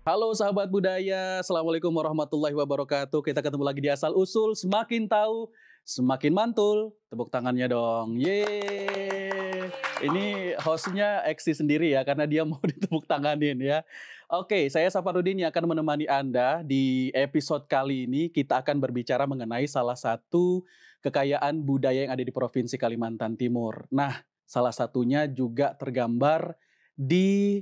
Halo sahabat budaya, Assalamualaikum warahmatullahi wabarakatuh. Kita ketemu lagi di Asal Usul, semakin tahu, semakin mantul. Tepuk tangannya dong, yeay. Ini hostnya Eksi sendiri ya, karena dia mau ditepuk tanganin ya. Oke, saya Safarudin yang akan menemani Anda di episode kali ini. Kita akan berbicara mengenai salah satu kekayaan budaya yang ada di Provinsi Kalimantan Timur. Nah, salah satunya juga tergambar di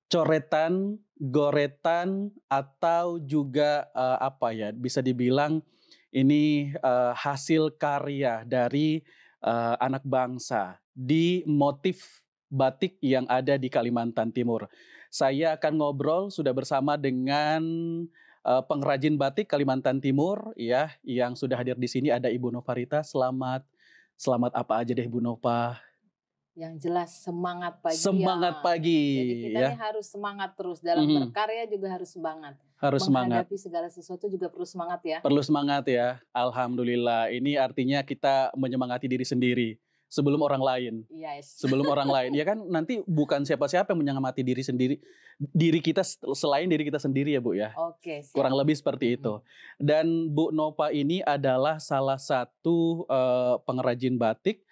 coretan, goretan, atau juga, apa ya, bisa dibilang ini, hasil karya dari, anak bangsa di motif batik yang ada di Kalimantan Timur. Saya akan ngobrol sudah bersama dengan, pengrajin batik Kalimantan Timur ya, yang sudah hadir di sini ada Ibu Novarita. Selamat apa aja deh Ibu Nova? Yang jelas semangat pagi Semangat ya. pagi Jadi kita ya. nih harus semangat terus dalam berkarya juga harus semangat. Harus semangat. Menghadapi segala sesuatu juga perlu semangat ya. Perlu semangat ya, alhamdulillah. Ini artinya kita menyemangati diri sendiri sebelum orang lain. Yes. Sebelum orang lain, ya kan nanti bukan siapa-siapa yang menyemangati diri sendiri, diri kita selain diri kita sendiri ya Bu ya. Oke, siap. Kurang lebih seperti itu. Dan Bu Nova ini adalah salah satu pengrajin batik,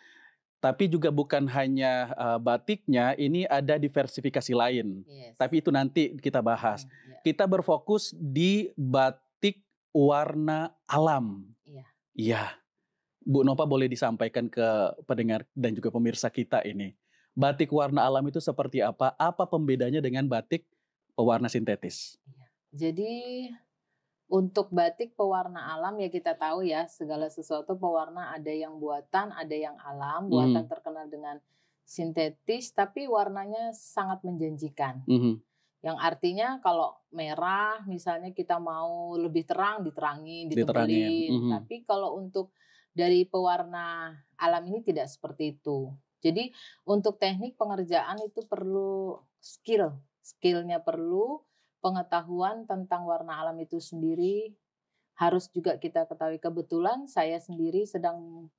tapi juga bukan hanya batiknya, ini ada diversifikasi lain. Yes. Tapi itu nanti kita bahas. Ya. Kita berfokus di batik warna alam. Iya. Iya. Bu Nova boleh disampaikan ke pendengar dan juga pemirsa kita ini. Batik warna alam itu seperti apa? Apa pembedanya dengan batik pewarna sintetis? Iya. Jadi untuk batik pewarna alam ya kita tahu ya segala sesuatu pewarna ada yang buatan, ada yang alam. Buatan terkenal dengan sintetis tapi warnanya sangat menjanjikan. Yang artinya kalau merah misalnya kita mau lebih terang diterangin, ditebelin. Tapi kalau untuk dari pewarna alam ini tidak seperti itu. Jadi untuk teknik pengerjaan itu perlu skillnya perlu, pengetahuan tentang warna alam itu sendiri harus juga kita ketahui. Kebetulan saya sendiri sedang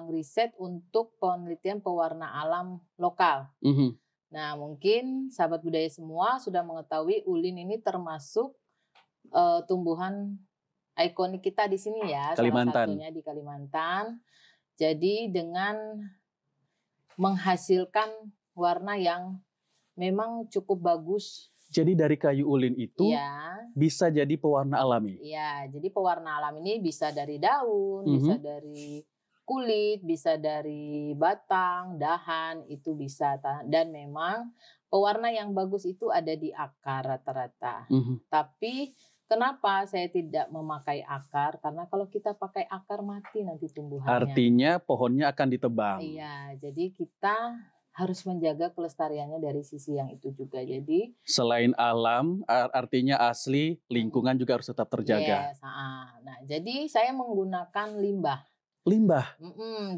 riset untuk penelitian pewarna alam lokal. Nah, mungkin sahabat budaya semua sudah mengetahui ulin ini termasuk tumbuhan ikonik kita di sini ya, Kalimantan. salah satunya di Kalimantan. Jadi dengan menghasilkan warna yang memang cukup bagus. Jadi dari kayu ulin itu bisa jadi pewarna alami? Iya, jadi pewarna alam ini bisa dari daun, bisa dari kulit, bisa dari batang, dahan, itu bisa. Dan memang pewarna yang bagus itu ada di akar rata-rata. Tapi kenapa saya tidak memakai akar? Karena kalau kita pakai akar mati nanti tumbuhannya. Artinya pohonnya akan ditebang. Iya, jadi kita harus menjaga kelestariannya dari sisi yang itu juga. Jadi selain alam, artinya asli, lingkungan juga harus tetap terjaga. Yes, nah, jadi saya menggunakan limbah. Limbah?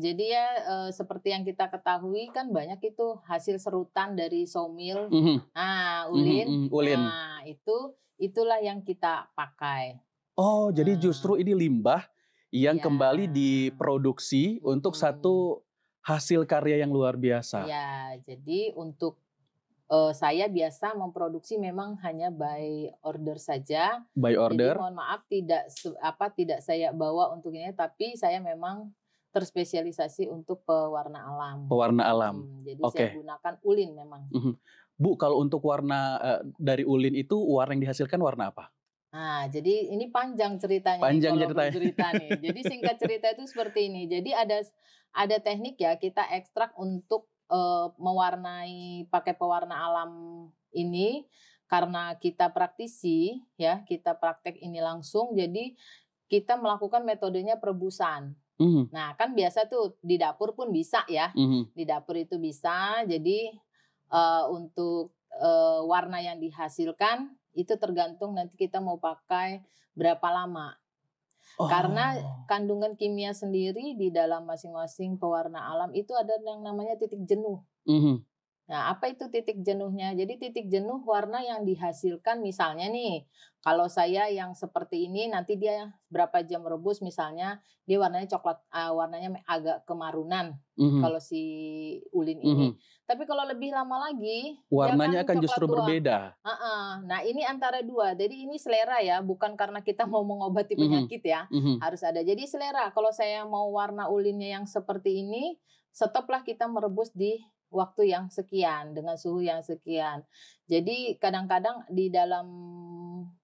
Jadi ya seperti yang kita ketahui kan banyak itu hasil serutan dari sawmill. Nah, ulin. Nah, itulah yang kita pakai. Oh, jadi justru ini limbah yang kembali diproduksi untuk satu hasil karya yang luar biasa. Ya, jadi untuk saya biasa memproduksi memang hanya by order saja. By order. Jadi mohon maaf tidak saya bawa untuk ini, tapi saya memang terspesialisasi untuk pewarna alam. Pewarna alam. Jadi saya gunakan ulin memang. Bu, kalau untuk warna dari ulin itu warna yang dihasilkan warna apa? Nah, jadi ini panjang ceritanya. Nih. Jadi singkat cerita itu seperti ini. Jadi ada teknik ya, kita ekstrak untuk mewarnai pakai pewarna alam ini karena kita praktisi ya, kita praktek ini langsung. Jadi kita melakukan metodenya perebusan. Nah, kan biasa tuh di dapur pun bisa ya. Di dapur itu bisa. Jadi untuk warna yang dihasilkan itu tergantung nanti kita mau pakai berapa lama. Karena kandungan kimia sendiri di dalam masing-masing pewarna alam itu ada yang namanya titik jenuh. Nah, apa itu titik jenuhnya? Jadi titik jenuh warna yang dihasilkan misalnya nih, kalau saya yang seperti ini nanti dia berapa jam rebus misalnya dia warnanya coklat, warnanya agak kemarunan Mhm, kalau si ulin ini. mhm. Tapi kalau lebih lama lagi dia Warnanya kan akan coklat justru tua. berbeda. Heeh. Nah, ini antara dua. Jadi ini selera ya, bukan karena kita mau mengobati Mhm, penyakit ya. mhm. Harus ada. Jadi selera. Kalau saya mau warna ulinnya yang seperti ini, stoplah kita merebus di waktu yang sekian, dengan suhu yang sekian. Jadi kadang-kadang di dalam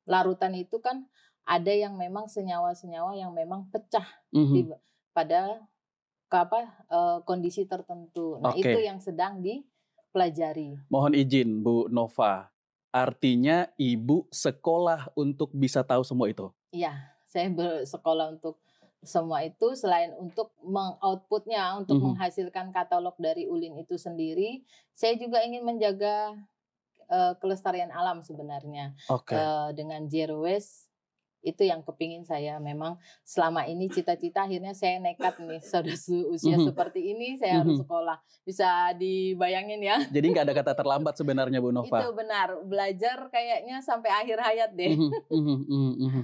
larutan itu kan ada yang memang senyawa-senyawa yang memang pecah Mhm. pada kondisi tertentu. Nah, itu Oke, yang sedang dipelajari. mohon izin Bu Nova. Artinya Ibu sekolah untuk bisa tahu semua itu? Iya, saya bersekolah untuk semua itu selain untuk meng-output-nya, untuk Mhm. menghasilkan katalog dari ulin itu sendiri, saya juga ingin menjaga kelestarian alam sebenarnya, Oke. dengan zero waste itu yang kepingin saya memang selama ini cita-cita akhirnya saya nekat nih sudah usia Mhm, seperti ini saya harus mhm. sekolah. Bisa dibayangin ya? Jadi nggak ada kata terlambat sebenarnya Bu Itu Nova? benar, belajar kayaknya sampai akhir hayat deh. Mhm, mhm, mhm, mhm.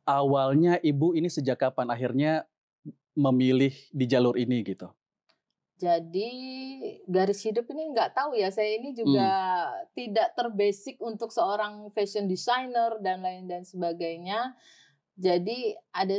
Awalnya Ibu ini sejak kapan akhirnya memilih di jalur ini gitu? Jadi garis hidup ini nggak tahu ya, saya ini juga Mmm, tidak terbasic untuk seorang fashion designer dan lain dan sebagainya. Jadi ada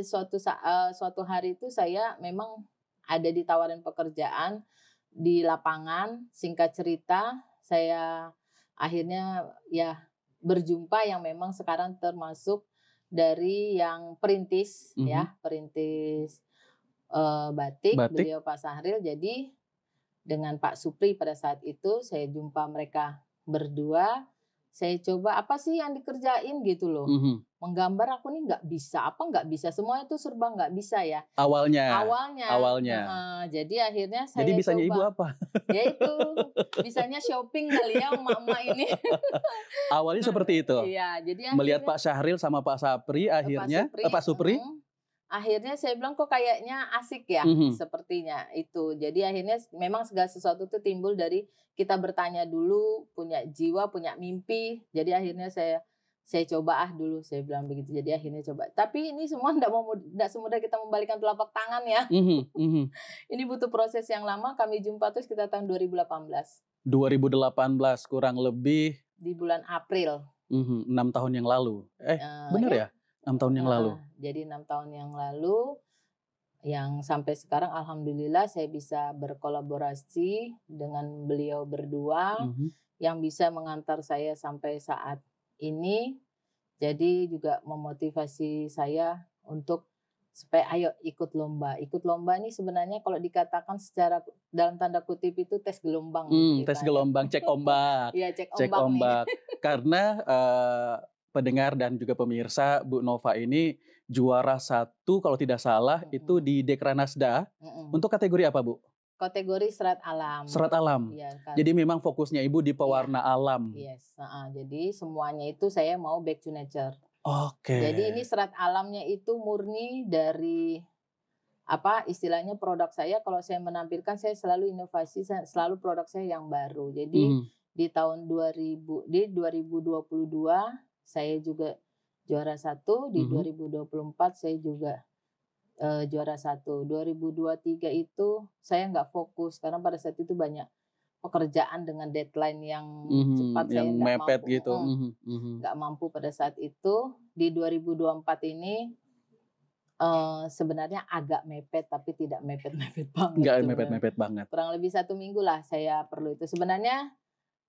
suatu hari itu saya memang ada ditawarin pekerjaan di lapangan, singkat cerita saya akhirnya ya berjumpa yang memang sekarang termasuk dari yang perintis mhm. ya, perintis, batik, Batik? beliau Pak Sahril. Jadi dengan Pak Supri pada saat itu saya jumpa mereka berdua, saya coba, "Apa sih yang dikerjain?" Gitu loh. Mhm. Menggambar aku nih nggak bisa, apa nggak bisa, semua itu serba nggak bisa ya. Awalnya Awalnya awalnya. heeh, jadi akhirnya Jadi saya bisanya Ibu coba, apa? ya itu, bisanya shopping kali ya emak-emak ini. Awalnya seperti itu? Iya, jadi Melihat akhirnya Pak Syahril sama Pak Sapri Pak akhirnya Supri Pak Supri? akhirnya saya bilang, "Kok kayaknya asik ya?" Mhm, Sepertinya itu. Jadi akhirnya memang segala sesuatu itu timbul dari kita bertanya dulu, punya jiwa, punya mimpi. Jadi akhirnya saya coba dulu, saya bilang begitu. Jadi akhirnya coba. Tapi ini semua ndak semudah kita membalikan telapak tangan ya. mhm, mhm. Ini butuh proses yang lama, kami jumpa tuh sekitar tahun 2018, 2018 kurang lebih, di bulan April. 6 tahun yang lalu. Bener Ya, ya? 6 tahun yang heeh. lalu? Jadi 6 tahun yang lalu, yang sampai sekarang alhamdulillah saya bisa berkolaborasi dengan beliau berdua, Mhm. yang bisa mengantar saya sampai saat ini. Jadi juga memotivasi saya untuk supaya ayo ikut lomba. Ikut lomba ini sebenarnya kalau dikatakan secara dalam tanda kutip itu tes gelombang nih Tes ceritanya. gelombang, cek ombak Iya, cek cek ombak nih. ombak. Karena, pendengar dan juga pemirsa, Bu Nova ini juara satu kalau tidak salah itu Mhm, di Dekranasda, mhm. untuk kategori apa, Bu? Kategori serat alam. Serat alam. Iya, Jadi memang fokusnya Ibu di iya, pewarna alam. yes, heeh. Jadi semuanya itu saya mau back to nature. Oke. Jadi ini serat alamnya itu murni dari apa istilahnya produk saya kalau saya menampilkan saya selalu inovasi, selalu produk saya yang baru. Jadi Mhm, di tahun 2022 saya juga juara satu, di mhm. 2024 saya juga juara satu. 2023 itu saya nggak fokus karena pada saat itu banyak pekerjaan dengan deadline yang Mhm, cepat, yang saya nggak mepet mampu, gitu. Mhm, mhm. nggak mampu pada saat itu. Di 2024 ini sebenarnya agak mepet, tapi tidak mepet-mepet banget Nggak sebenarnya. mepet-mepet banget. Kurang lebih 1 minggu lah saya perlu itu. Sebenarnya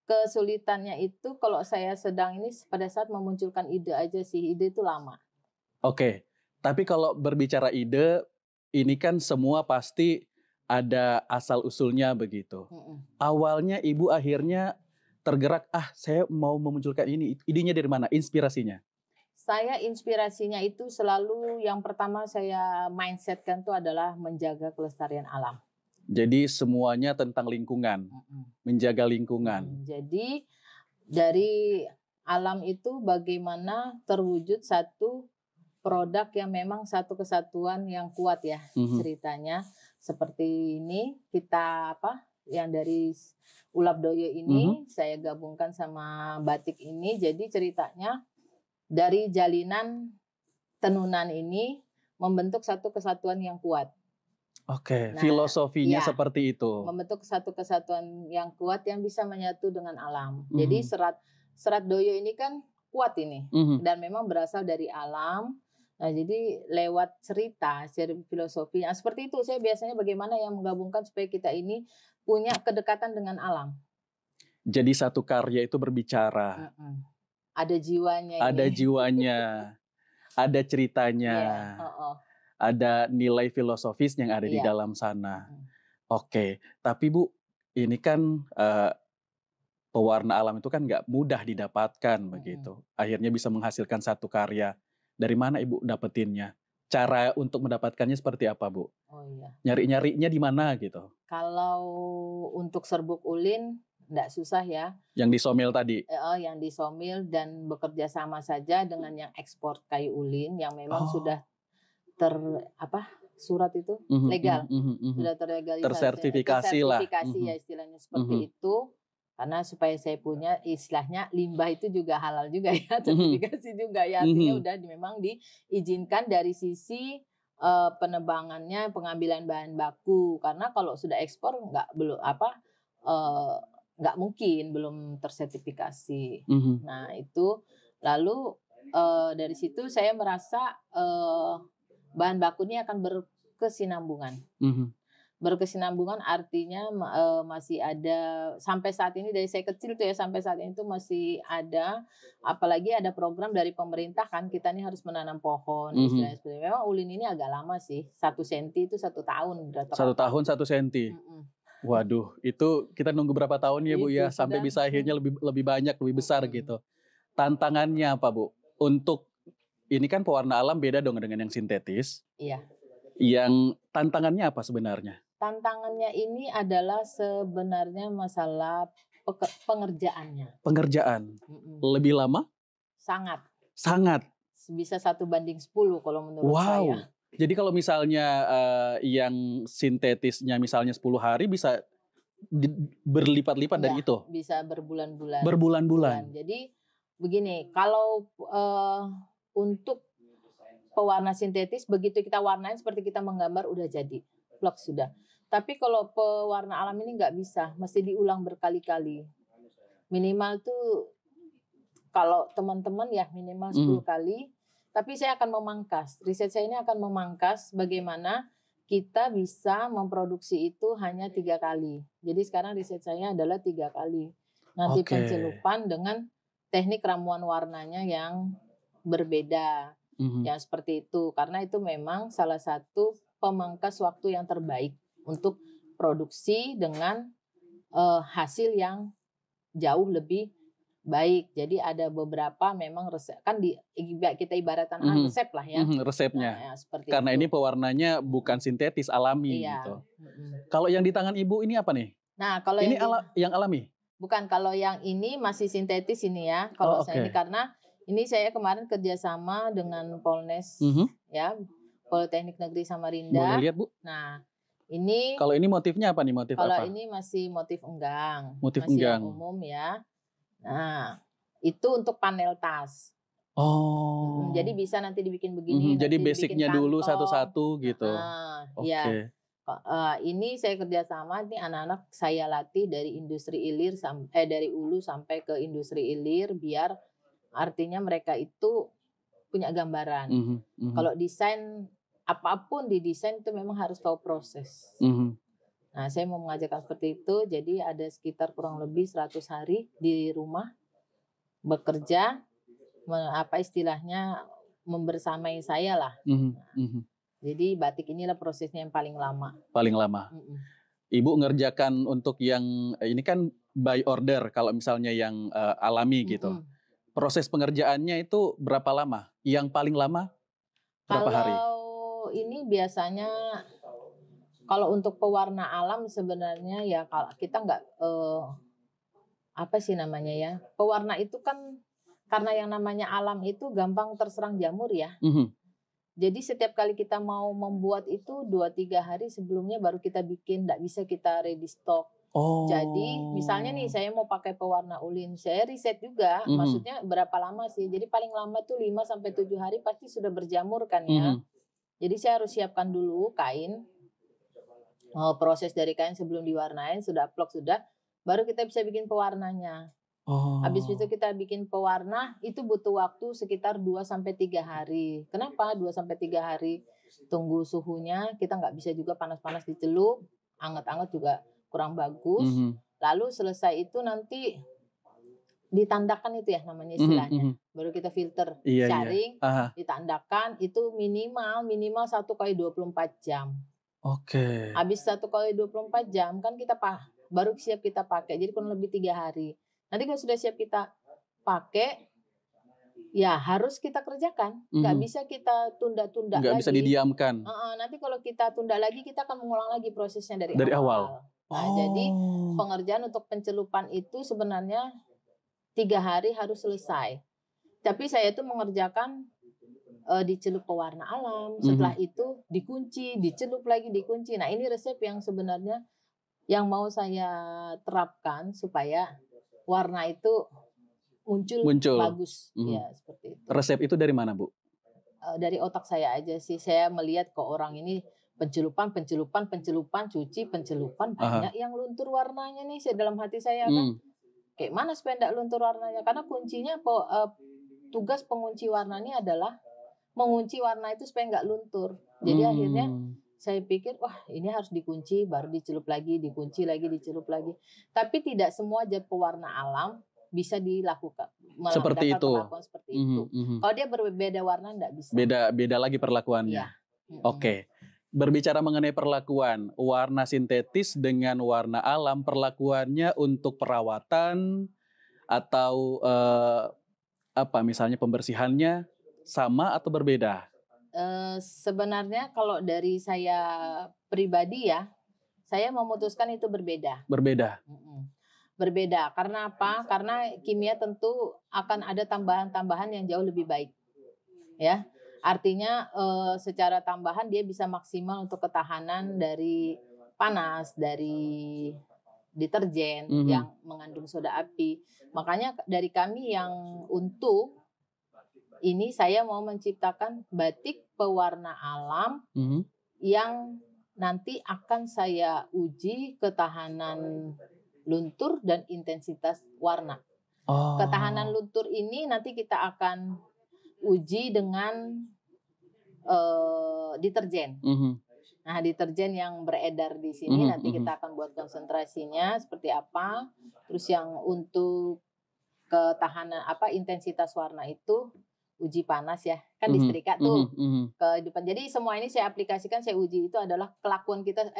kesulitannya itu kalau saya sedang ini pada saat memunculkan ide aja sih, ide itu lama. Oke, tapi kalau berbicara ide, ini kan semua pasti ada asal-usulnya begitu. Mhm. Awalnya Ibu akhirnya tergerak, "Ah, saya mau memunculkan ini." Idenya dari mana? Inspirasinya? Saya inspirasinya itu selalu yang pertama saya mindset-kan itu adalah menjaga kelestarian alam. Jadi semuanya tentang lingkungan, Mhm, menjaga lingkungan. Jadi dari alam itu bagaimana terwujud satu produk yang memang satu kesatuan yang kuat ya Mhm, ceritanya. Seperti ini kita apa, yang dari Ulap Doyo ini saya gabungkan sama batik ini. Jadi ceritanya dari jalinan tenunan ini membentuk satu kesatuan yang kuat. Oke, Nah, filosofinya ya, seperti itu. membentuk satu kesatuan yang kuat yang bisa menyatu dengan alam. Jadi serat Doyo ini kan kuat ini dan memang berasal dari alam. Nah, jadi lewat cerita filosofi seperti itu saya biasanya bagaimana yang menggabungkan supaya kita ini punya kedekatan dengan alam. Jadi satu karya itu berbicara. Ada jiwanya ini. Ada jiwanya. Ada ceritanya. Ada nilai filosofis yang ada di dalam sana. Oke, tapi Bu, ini kan pewarna alam itu kan nggak mudah didapatkan begitu. Akhirnya bisa menghasilkan satu karya. Dari mana Ibu dapetinnya? Cara untuk mendapatkannya seperti apa, Bu? Oh iya. Nyari-nyarinya di mana gitu? Kalau untuk serbuk ulin nggak susah ya. Yang disomil tadi? Yang disomil dan bekerja sama saja dengan yang ekspor kayu ulin yang memang sudah surat itu legal, sudah tersertifikasi lah. Ya istilahnya seperti itu. Karena supaya saya punya istilahnya limbah itu juga halal juga ya, sertifikasi juga ya, artinya udah memang diizinkan dari sisi penebangannya, pengambilan bahan baku. Karena kalau sudah ekspor nggak mungkin belum tersertifikasi. Nah itu lalu dari situ saya merasa bahan baku ini akan berkesinambungan. Berkesinambungan artinya masih ada sampai saat ini dari saya kecil tuh ya sampai saat ini tuh masih ada, apalagi ada program dari pemerintah kan kita nih harus menanam pohon istilahnya seperti memang ulin ini agak lama sih 1 senti itu 1 tahun. 1 tahun 1 senti. Waduh, itu kita nunggu berapa tahun ya Bu ya sampai bisa akhirnya lebih banyak lebih besar gitu. Tantangannya apa Bu? Untuk ini kan pewarna alam beda dong dengan yang sintetis. Iya. Yang tantangannya apa sebenarnya? Tantangannya ini adalah sebenarnya masalah pengerjaannya. Pengerjaan? Lebih lama? Sangat. Sangat? Bisa 1 banding 10 kalau menurut saya. Jadi kalau misalnya yang sintetisnya misalnya 10 hari bisa berlipat-lipat dari itu? Bisa berbulan-bulan. Berbulan-bulan? Jadi begini, kalau untuk pewarna sintetis begitu kita warnain seperti kita menggambar udah jadi. Plok sudah. Tapi kalau pewarna alam ini nggak bisa, mesti diulang berkali-kali. Minimal tuh kalau teman-teman ya minimal 10 kali. Tapi saya akan memangkas. Riset saya ini akan memangkas bagaimana kita bisa memproduksi itu hanya 3 kali. Jadi sekarang riset saya adalah 3 kali. Nanti pencelupan dengan teknik ramuan warnanya yang berbeda. Yang seperti itu. Karena itu memang salah satu pemangkas waktu yang terbaik untuk produksi dengan hasil yang jauh lebih baik. Jadi ada beberapa memang resep kan kita ibaratkan resep lah ya. Resepnya. Nah, ya, seperti karena itu. ini pewarnanya bukan sintetis alami gitu. Kalau yang di tangan Ibu ini apa nih? Nah, kalau ini yang alami? Bukan, kalau yang ini masih sintetis ini ya. Kalau saya ini karena ini saya kemarin kerjasama dengan Polnes ya. Politeknik Negeri Samarinda. Boleh lihat Bu? Nah, ini kalau ini motifnya apa nih? Kalau ini masih motif enggang. Motif masih enggang. Yang umum ya. Nah, itu untuk panel tas. Jadi bisa nanti dibikin begini. Jadi basicnya dulu satu-satu gitu. Iya. Ini saya kerjasama nih anak-anak saya latih dari industri hilir dari hulu sampai ke industri hilir biar artinya mereka itu punya gambaran. Kalau desain apapun di desain itu memang harus tahu proses. Nah, saya mau mengajarkan seperti itu. Jadi ada sekitar kurang lebih 100 hari di rumah bekerja, istilahnya membersamai saya lah. Jadi batik inilah prosesnya yang paling lama. Paling lama. Ibu ngerjakan untuk yang ini kan by order kalau misalnya yang alami gitu. Proses pengerjaannya itu berapa lama? Yang paling lama berapa hari? Kalau ini biasanya kalau untuk pewarna alam sebenarnya ya kalau kita nggak pewarna itu kan karena yang namanya alam itu gampang terserang jamur ya. Jadi setiap kali kita mau membuat itu 2-3 hari sebelumnya baru kita bikin, nggak bisa kita ready stock. Jadi misalnya nih saya mau pakai pewarna ulin, saya riset juga, maksudnya berapa lama sih? Jadi paling lama tuh 5-7 hari pasti sudah berjamur kan ya. Jadi saya harus siapkan dulu kain, proses dari kain sebelum diwarnain, sudah plok sudah, baru kita bisa bikin pewarnanya. Habis itu kita bikin pewarna, itu butuh waktu sekitar 2-3 hari. Kenapa 2-3 hari? Tunggu suhunya, kita nggak bisa juga panas-panas dicelup, anget-anget juga kurang bagus. Lalu selesai itu nanti ditandakan itu ya namanya istilahnya. Baru kita filter, sharing, ditandakan itu minimal 1x24 jam. Habis 1x24 jam kan kita baru siap kita pakai. Jadi kurang lebih 3 hari. Nanti kalau sudah siap kita pakai, ya harus kita kerjakan. Nggak bisa kita tunda-tunda lagi. Nggak bisa didiamkan. Nanti kalau kita tunda lagi, kita akan mengulang lagi prosesnya dari awal. Nah, jadi pengerjaan untuk pencelupan itu sebenarnya 3 hari harus selesai. Tapi saya itu mengerjakan dicelup pewarna alam. Setelah itu dikunci, dicelup lagi, dikunci. Nah ini resep yang sebenarnya yang mau saya terapkan supaya warna itu muncul. Bagus. Ya seperti itu. Resep itu dari mana, Bu? Dari otak saya aja sih. Saya melihat ke orang ini pencelupan, cuci, pencelupan, banyak yang luntur warnanya nih. Dalam hati saya kan, kayak mana supaya enggak luntur warnanya? Karena kuncinya, tugas pengunci warna ini adalah mengunci warna itu supaya enggak luntur. Jadi akhirnya saya pikir, wah ini harus dikunci, baru dicelup lagi, dikunci lagi, dicelup lagi. Tapi tidak semua zat pewarna alam bisa dilakukan. Seperti itu. Seperti itu. Kalau dia berbeda warna enggak bisa. Beda lagi perlakuannya. Ya. Oke. Berbicara mengenai perlakuan, warna sintetis dengan warna alam, perlakuannya untuk perawatan atau misalnya pembersihannya sama atau berbeda? Sebenarnya kalau dari saya pribadi ya, saya memutuskan itu berbeda. Berbeda. Karena apa? Karena kimia tentu akan ada tambahan-tambahan yang jauh lebih baik. Ya. Artinya secara tambahan dia bisa maksimal untuk ketahanan dari panas, dari deterjen yang mengandung soda api. Makanya dari kami yang untuk ini saya mau menciptakan batik pewarna alam yang nanti akan saya uji ketahanan luntur dan intensitas warna. Ketahanan luntur ini nanti kita akan uji dengan deterjen. Nah, deterjen yang beredar di sini nanti kita akan buat konsentrasinya seperti apa. Terus yang untuk ketahanan intensitas warna itu uji panas ya. Kan disetrika tuh ke depan. Jadi semua ini saya aplikasikan, saya uji itu adalah perlakuan kita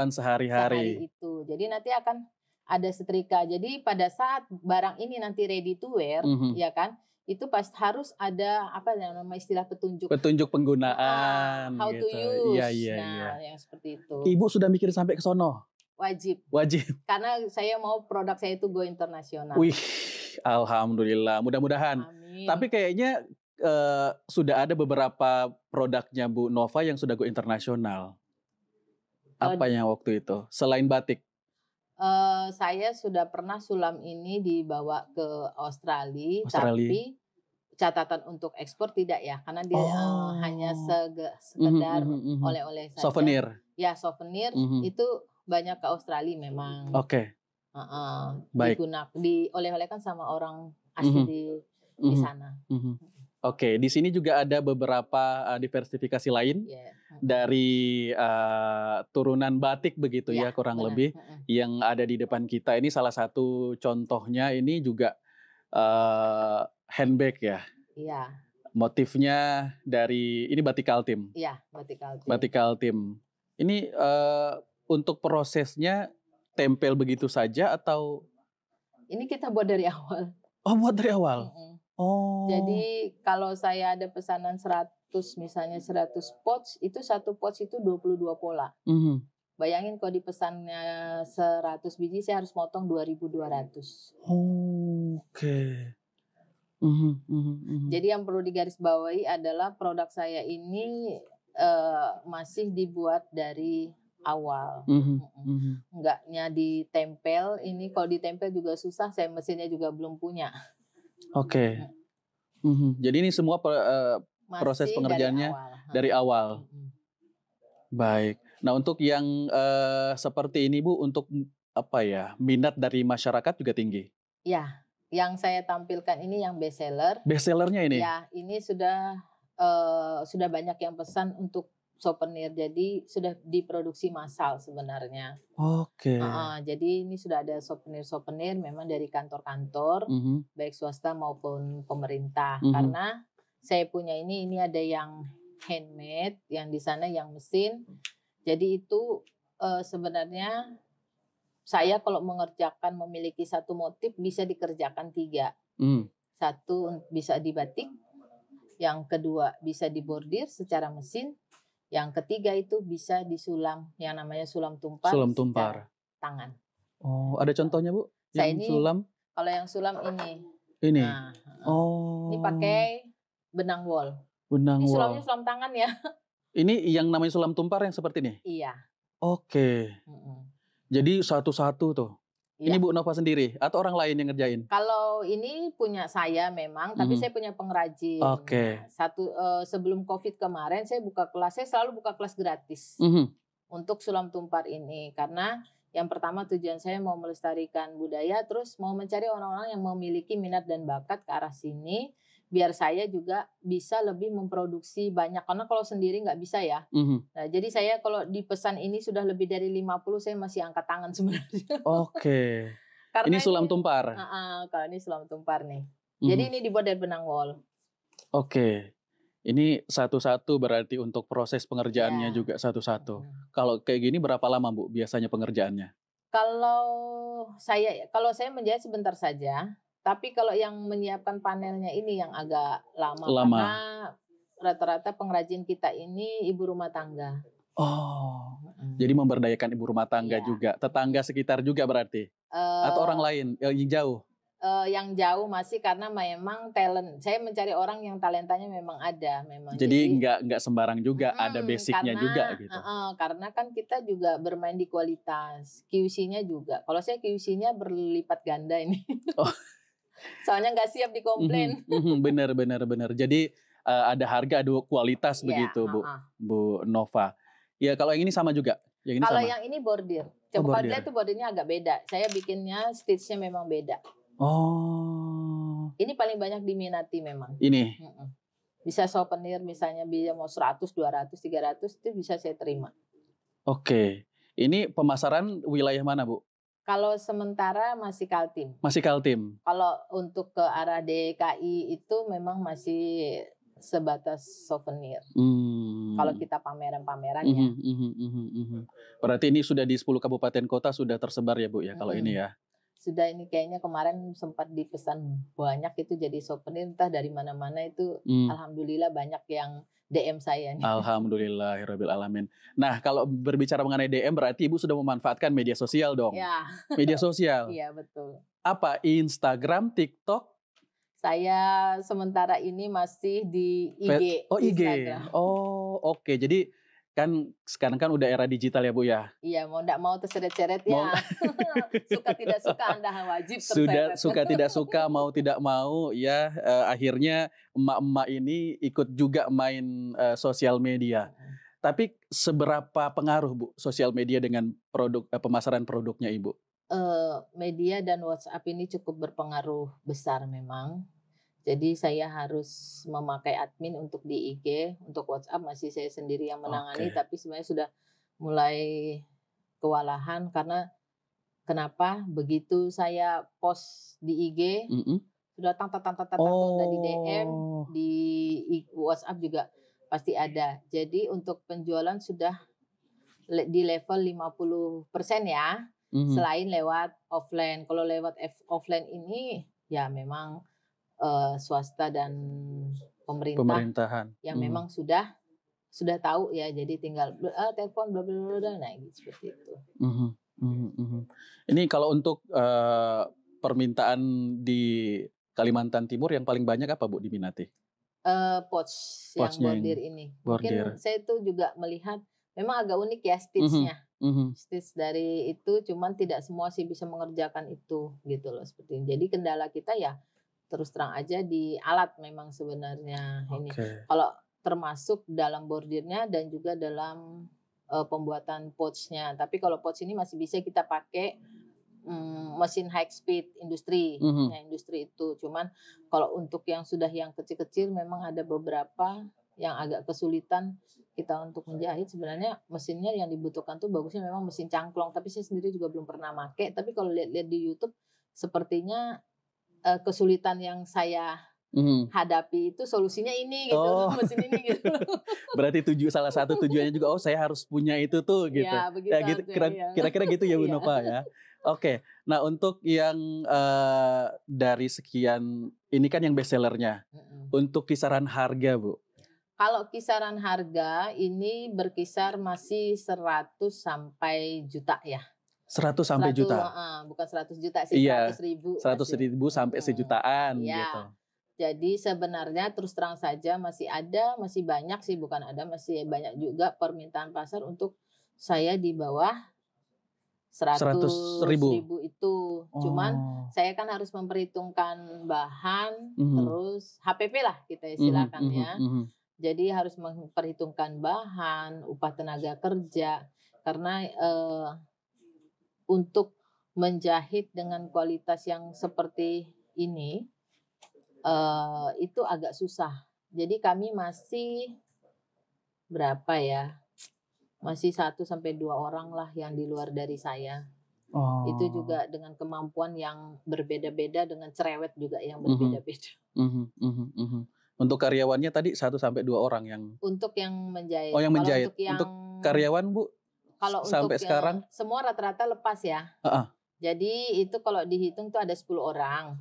sehari-hari itu. Jadi nanti akan ada setrika. Jadi pada saat barang ini nanti ready to wear, ya kan? Itu pasti harus ada istilah petunjuk penggunaan how gitu. To use. Iya. Yang seperti itu. Ibu sudah mikir sampai ke sono? Wajib. Karena saya mau produk saya itu go internasional. Wih, alhamdulillah. Mudah-mudahan. Amin. Tapi kayaknya sudah ada beberapa produknya Bu Nova yang sudah go internasional. Apa yang waktu itu? Selain batik? Saya sudah pernah sulam ini dibawa ke Australia, tapi catatan untuk ekspor tidak ya, karena dia hanya sekedar oleh-oleh saja. Souvenir. Ya, souvenir itu banyak ke Australia memang. Oke. Baik. Oleh-olehkan sama orang asli di sana. Oke, di sini juga ada beberapa diversifikasi lain dari turunan batik begitu ya kurang lebih yang ada di depan kita. Ini salah satu contohnya, ini juga handbag ya. Iya. Motifnya dari ini batik Kaltim. Iya, batik Kaltim. Batik Kaltim. Ini untuk prosesnya tempel begitu saja atau? Ini kita buat dari awal. Oh, buat dari awal. Jadi kalau saya ada pesanan 100 pots, itu satu pots itu 22 pola. Bayangin kalau dipesannya 100 biji, saya harus motong 2.200. Oke. Jadi yang perlu digarisbawahi adalah produk saya ini masih dibuat dari awal. Mhm, mhm. Enggaknya ditempel, ini kalau ditempel juga susah, saya mesinnya juga belum punya. Oke. Jadi ini semua proses Masih pengerjaannya dari awal. Baik. Nah, untuk yang seperti ini Bu, untuk apa ya, minat dari masyarakat juga tinggi? Ya, yang saya tampilkan ini yang best seller. Best sellernya ini? Ya, ini sudah banyak yang pesan untuk souvenir, jadi sudah diproduksi massal sebenarnya. Oke. Jadi ini sudah ada souvenir memang dari kantor-kantor, baik swasta maupun pemerintah. Karena saya punya ini ada yang handmade, yang di sana yang mesin. Jadi itu sebenarnya saya kalau mengerjakan memiliki satu motif bisa dikerjakan 3. Satu bisa di batik, yang kedua bisa dibordir secara mesin, yang ketiga itu bisa disulam, yang namanya sulam tumpar. Sulam tumpar. Tangan. Oh, ada contohnya Bu? Saya Yang ini, sulam? kalau yang sulam ini. Ini? Nah, oh. Ini pakai benang wol. Benang ini wol. sulamnya sulam tangan ya. Ini yang namanya sulam tumpar yang seperti ini? Iya. Oke. Jadi satu-satu tuh. Ini Bu Nova sendiri atau orang lain yang ngerjain? Kalau ini punya saya memang, tapi saya punya pengrajin. Oke. Sebelum COVID kemarin saya buka kelas, saya selalu buka kelas gratis untuk sulam tumpar ini, karena yang pertama tujuan saya mau melestarikan budaya, terus mau mencari orang-orang yang memiliki minat dan bakat ke arah sini, biar saya juga bisa lebih memproduksi banyak, karena kalau sendiri nggak bisa ya. Nah, jadi saya kalau dipesan ini sudah lebih dari 50, saya masih angkat tangan sebenarnya. Oke. Ini sulam tumpar? Kalau ini sulam tumpar nih. Jadi ini dibuat dari benang wol. Oke. Ini satu-satu berarti untuk proses pengerjaannya juga satu-satu. Kalau kayak gini berapa lama Bu biasanya pengerjaannya? Kalau saya menjahit sebentar saja. Tapi kalau yang menyiapkan panelnya ini yang agak lama. Karena rata-rata pengrajin kita ini ibu rumah tangga. Oh, jadi memberdayakan ibu rumah tangga juga, tetangga sekitar juga berarti? Atau orang lain yang jauh? Yang jauh masih, karena memang talent. Saya mencari orang yang talentanya memang ada. Jadi nggak sembarang juga, ada basicnya juga gitu. Karena kan kita juga bermain di kualitas, QC-nya juga. Kalau saya QC-nya berlipat ganda ini. Soalnya nggak siap dikomplain. Bener. Jadi ada harga, ada kualitas begitu Bu Nova. Ya kalau yang ini sama juga? Kalau yang ini bordir. Coba kalau dia itu bordirnya agak beda. Saya bikinnya stitch-nya memang beda. Oh. Ini paling banyak diminati memang. Ini? Bisa souvenir misalnya bisa mau 100, 200, 300 itu bisa saya terima. Oke. Ini pemasaran wilayah mana Bu? Kalau sementara masih Kaltim. Masih Kaltim. Kalau untuk ke arah DKI itu memang masih sebatas souvenir. Kalau kita pameran-pamerannya. Berarti ini sudah di 10 kabupaten kota sudah tersebar ya Bu ya kalau ini ya? Sudah, ini kayaknya kemarin sempat dipesan banyak itu jadi souvenir, entah dari mana-mana itu. Alhamdulillah banyak yang DM saya nih. Alhamdulillahirabbil alamin. Nah, kalau berbicara mengenai DM berarti Ibu sudah memanfaatkan media sosial dong. Ya. Media sosial. Iya, betul. Apa? Instagram, TikTok? Saya sementara ini masih di IG. Oh, IG. Instagram. Oh, oke. Jadi kan sekarang kan udah era digital ya Bu ya. Iya, mau enggak mau terseret-seret ya. Suka tidak suka Anda wajib terseret. Sudah suka tidak suka, mau tidak mau ya, akhirnya emak-emak ini ikut juga main sosial media. Tapi seberapa pengaruh Bu sosial media dengan produk pemasaran produknya Ibu? Media dan WhatsApp ini cukup berpengaruh besar memang. Jadi saya harus memakai admin untuk di IG, untuk WhatsApp masih saya sendiri yang menangani, tapi sebenarnya sudah mulai kewalahan karena kenapa? Begitu saya post di IG, sudah tang dari DM, di WhatsApp juga pasti ada. Jadi untuk penjualan sudah di level 50% ya, selain lewat offline. Kalau lewat offline ini ya memang swasta dan pemerintahan yang memang sudah tahu ya, jadi tinggal telepon bla bla bla, nah seperti itu. Ini kalau untuk permintaan di Kalimantan Timur yang paling banyak apa Bu diminati? Pouch yang bordir ini. Mungkin saya tuh juga melihat memang agak unik ya stitch-nya. Stage dari itu, cuman tidak semua sih bisa mengerjakan itu gitu loh seperti ini. Jadi kendala kita ya terus terang aja di alat memang sebenarnya ini. Kalau termasuk dalam bordirnya dan juga dalam pembuatan pouch-nya. Tapi kalau pouch ini masih bisa kita pakai mesin high speed industri, industri itu. Cuman kalau untuk yang sudah yang kecil-kecil memang ada beberapa yang agak kesulitan kita untuk menjahit. Sebenarnya mesinnya yang dibutuhkan tuh bagusnya memang mesin cangklong, tapi saya sendiri juga belum pernah pakai. Tapi kalau lihat-lihat di YouTube sepertinya kesulitan yang saya hadapi itu solusinya ini gitu, mesin ini gitu. Berarti salah satu tujuannya juga saya harus punya itu tuh gitu. Ya, begitu gitu, kira-kira gitu ya Bu Nova ya. Oke, nah untuk yang dari sekian ini kan yang best sellernya. Untuk kisaran harga Bu? Kalau kisaran harga ini berkisar masih 100 sampai juta ya. 100 sampai juta? Bukan 100 juta sih, 100 ribu. 100 ribu sampai sejutaan gitu. Jadi sebenarnya terus terang saja masih banyak sih, bukan ada, masih banyak juga permintaan pasar untuk saya di bawah 100 ribu itu. Cuman saya kan harus memperhitungkan bahan, terus HPP lah kita istilahkan ya. Jadi harus memperhitungkan bahan, upah tenaga kerja, karena untuk menjahit dengan kualitas yang seperti ini itu agak susah. Jadi kami masih berapa ya? Masih 1 sampai 2 orang lah yang di luar dari saya. Itu juga dengan kemampuan yang berbeda-beda, dengan cerewet juga yang berbeda-beda. Untuk karyawannya tadi 1 sampai 2 orang yang untuk yang menjahit. Oh, yang menjahit. Untuk karyawan Bu? Kalau sampai untuk sekarang semua rata-rata lepas ya. Jadi itu kalau dihitung tuh ada 10 orang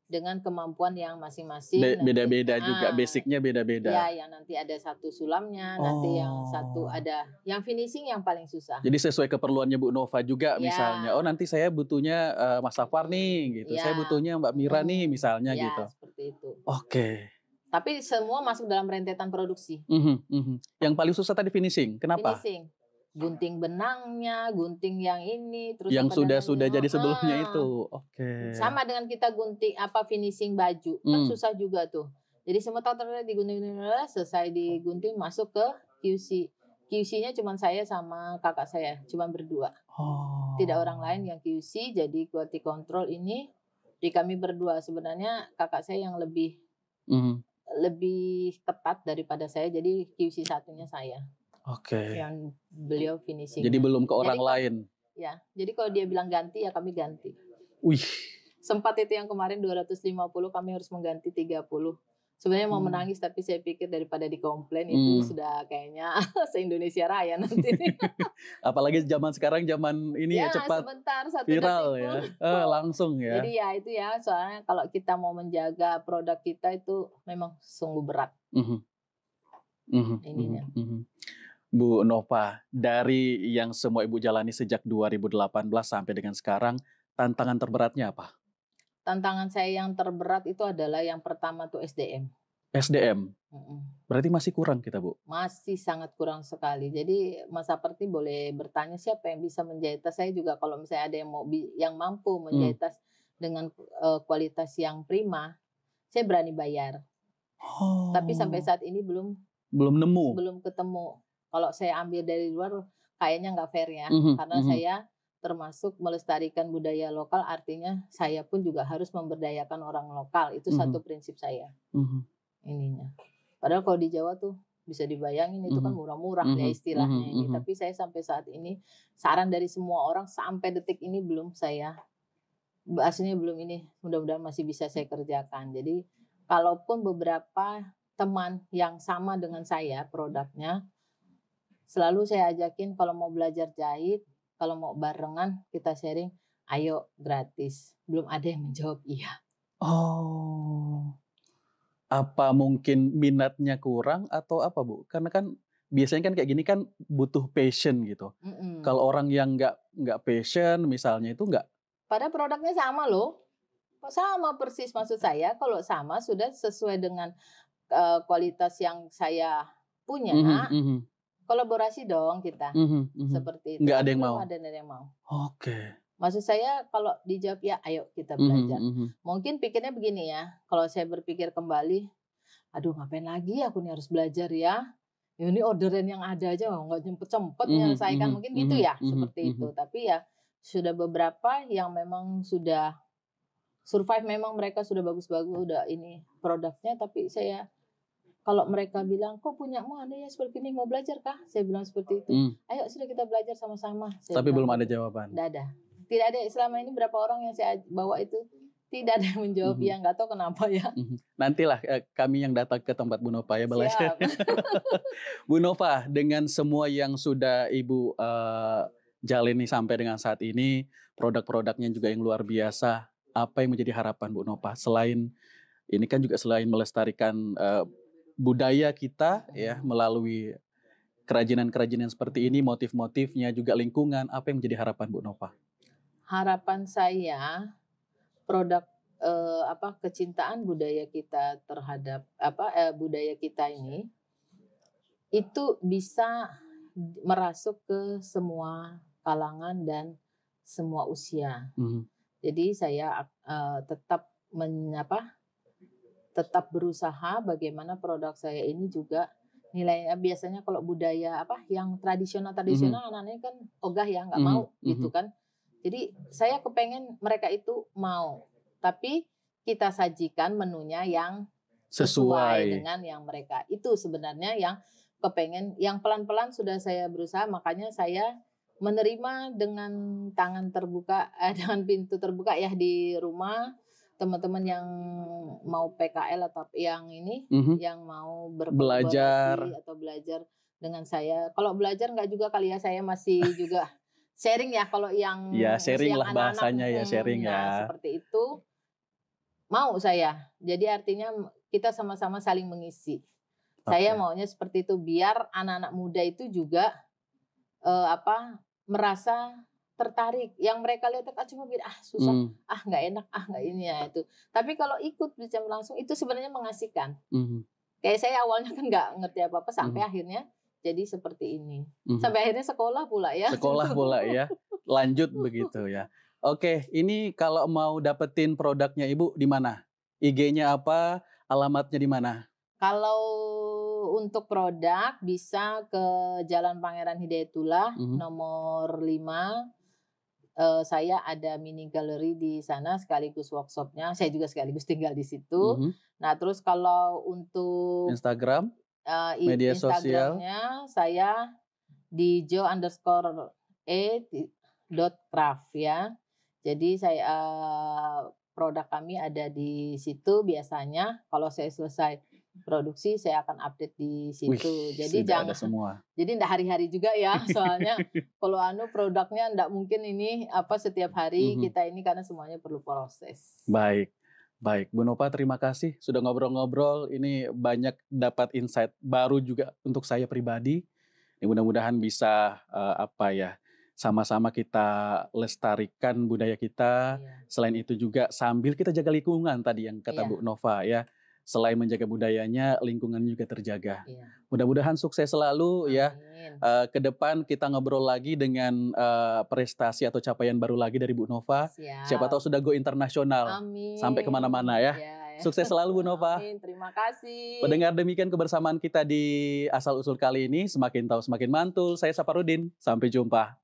dengan kemampuan yang masing-masing. Beda-beda juga, basicnya beda-beda. Ya, yang nanti ada satu sulamnya, nanti yang satu ada yang finishing yang paling susah. Jadi sesuai keperluannya Bu Nova juga misalnya. Oh nanti saya butuhnya Mas Safar nih gitu. Saya butuhnya Mbak Mira nih misalnya gitu. Seperti itu. Oke. Tapi semua masuk dalam rentetan produksi. Yang paling susah tadi finishing. Kenapa? Finishing. Gunting benangnya, gunting yang ini, terus yang sudah jadi sebelumnya itu. Sama dengan kita gunting finishing baju, kan susah juga tuh. Jadi semua digunting, selesai digunting masuk ke QC. QC-nya cuma saya sama kakak saya, cuma berdua. Tidak orang lain yang QC, jadi quality control ini di kami berdua. Sebenarnya kakak saya yang lebih ketat daripada saya, jadi QC satunya saya. Yang beliau finishing. Jadi belum ke orang lain. Ya, jadi kalau dia bilang ganti ya kami ganti. Wih. Sempat itu yang kemarin 250 kami harus mengganti 30. Sebenarnya mau menangis tapi saya pikir daripada dikomplain itu sudah kayaknya se-Indonesia Raya nanti. Apalagi zaman sekarang zaman ini ya cepat sebentar, viral ya. Langsung ya. Jadi ya itu ya, soalnya kalau kita mau menjaga produk kita itu memang sungguh berat. Ininya. Bu Nova, dari yang semua Ibu jalani sejak 2018 sampai dengan sekarang, tantangan terberatnya apa? Tantangan saya yang terberat itu adalah yang pertama tuh SDM. SDM? Berarti masih kurang kita Bu? Masih sangat kurang sekali. Jadi Mas Saperti boleh bertanya siapa yang bisa menjahit tas. Saya juga kalau misalnya ada yang mampu menjahit tas dengan kualitas yang prima, saya berani bayar. Tapi sampai saat ini belum ketemu. Kalau saya ambil dari luar kayaknya nggak fair ya, karena saya termasuk melestarikan budaya lokal, artinya saya pun juga harus memberdayakan orang lokal. Itu satu prinsip saya. Ininya. Padahal kalau di Jawa tuh bisa dibayangin itu kan murah-murah ya istilahnya ini. Tapi saya sampai saat ini saran dari semua orang sampai detik ini belum saya, aslinya belum ini. Mudah-mudahan masih bisa saya kerjakan. Jadi kalaupun beberapa teman yang sama dengan saya produknya, selalu saya ajakin kalau mau belajar jahit, kalau mau barengan kita sharing, ayo gratis. Belum ada yang menjawab iya. Apa mungkin minatnya kurang atau apa Bu? Karena kan biasanya kan kayak gini kan butuh passion gitu. Kalau orang yang nggak passion misalnya itu nggak. Padahal produknya sama loh. Sama persis maksud saya. Kalau sama sudah sesuai dengan kualitas yang saya punya. Kolaborasi dong kita, Mhm. seperti itu. Nggak ada Tapi yang belum mau? ada yang mau. Oke. Maksud saya kalau dijawab ya ayo kita Mhm belajar. mhm. Mungkin pikirnya begini ya, kalau saya berpikir kembali, aduh ngapain lagi aku nih harus belajar ya. Ya ini orderan yang ada aja nggak cepet-cepet Mhm menyelesaikan, mhm mungkin gitu mhm ya, mhm seperti mhm. itu. Tapi ya sudah beberapa yang memang sudah survive, memang mereka sudah bagus-bagus, udah ini produknya, tapi saya kalau mereka bilang, "Kok punyamu ada ya seperti ini, mau belajar kah?" Saya bilang seperti itu. Mmm, "Ayo sudah kita belajar sama-sama," saya tapi belum bilang ada gitu. jawaban. Nggak ada. Tidak ada, selama ini berapa orang yang saya bawa itu, tidak ada yang menjawab Mhm ya, nggak tahu kenapa ya. mhm. Nantilah, kami yang datang ke tempat Bu Nova ya belajar. Siap. Bu Nova, dengan semua yang sudah Ibu, jalani sampai dengan saat ini, produk-produknya juga yang luar biasa, apa yang menjadi harapan Bu Nova? Selain ini kan juga selain melestarikan, budaya kita ya melalui kerajinan-kerajinan seperti ini, motif-motifnya, juga lingkungan, apa yang menjadi harapan Bu Nova? Harapan saya produk, kecintaan budaya kita terhadap budaya kita ini, itu bisa merasuk ke semua kalangan dan semua usia. Mhm Jadi saya tetap tetap berusaha bagaimana produk saya ini juga nilainya, biasanya kalau budaya yang mhm tradisional anak-anaknya kan ogah ya, nggak mhm mau gitu mhm. kan. Jadi saya kepengen mereka itu mau, tapi kita sajikan menunya yang sesuai Sesuai. dengan yang mereka. Itu sebenarnya yang kepengen, yang pelan-pelan sudah saya berusaha, makanya saya menerima dengan tangan terbuka, dengan pintu terbuka ya di rumah, teman-teman yang mau PKL atau yang ini, Mhm. yang mau Belajar. berkolaborasi atau belajar dengan saya. Kalau belajar nggak juga kali ya, saya masih juga sharing ya kalau yang Ya sharing yang lah anak-anak, bahasanya ya, sharing nah ya. seperti itu mau saya. Jadi artinya kita sama-sama saling mengisi. Saya Oke. maunya seperti itu biar anak-anak muda itu juga merasa tertarik. Yang mereka lihat cuma bilang, "Ah susah, Mmm, nggak enak, nggak ini ya itu." Tapi kalau ikut bicara langsung itu sebenarnya mengasihkan. mhm Kayak saya awalnya kan nggak ngerti apa-apa sampai mhm akhirnya jadi seperti ini. mhm. Sampai akhirnya sekolah pula ya. Sekolah pula ya, lanjut begitu ya. Oke, ini kalau mau dapetin produknya Ibu di mana? IG-nya apa? Alamatnya di mana? Kalau untuk produk bisa ke Jalan Pangeran Hidayatullah Mhm nomor 5. Saya ada mini gallery di sana sekaligus workshop-nya, saya juga sekaligus tinggal di situ. mhm. Nah terus kalau untuk, Instagram, media sosial. Instagram-nya saya di jo_e.craft ya. Jadi saya, produk kami ada di situ biasanya, kalau saya selesai produksi saya akan update di Wih, situ. sudah ada semua. Jadi ndak hari-hari juga ya, soalnya kalau produknya ndak mungkin ini setiap hari Mhm. kita ini, karena semuanya perlu proses. Baik, baik. Bu Nova terima kasih sudah ngobrol-ngobrol, ini banyak dapat insight baru juga untuk saya pribadi. Mudah-mudahan bisa, sama-sama kita lestarikan budaya kita, Iya, selain itu juga sambil kita jaga lingkungan tadi yang kata Bu iya, Nova ya. Selain menjaga budayanya, lingkungannya juga terjaga. iya. Mudah-mudahan sukses selalu ya. Amin. Ke depan kita ngobrol lagi dengan, prestasi atau capaian baru lagi dari Bu Nova. Siapa tahu Siap. sudah go internasional, sampai Amin. kemana-mana ya. Ya, ya. Sukses selalu Bu Nova. Amin, terima kasih. Pendengar, demikian kebersamaan kita di Asal Usul kali ini. Semakin tahu semakin mantul. Saya Saparudin. Sampai jumpa.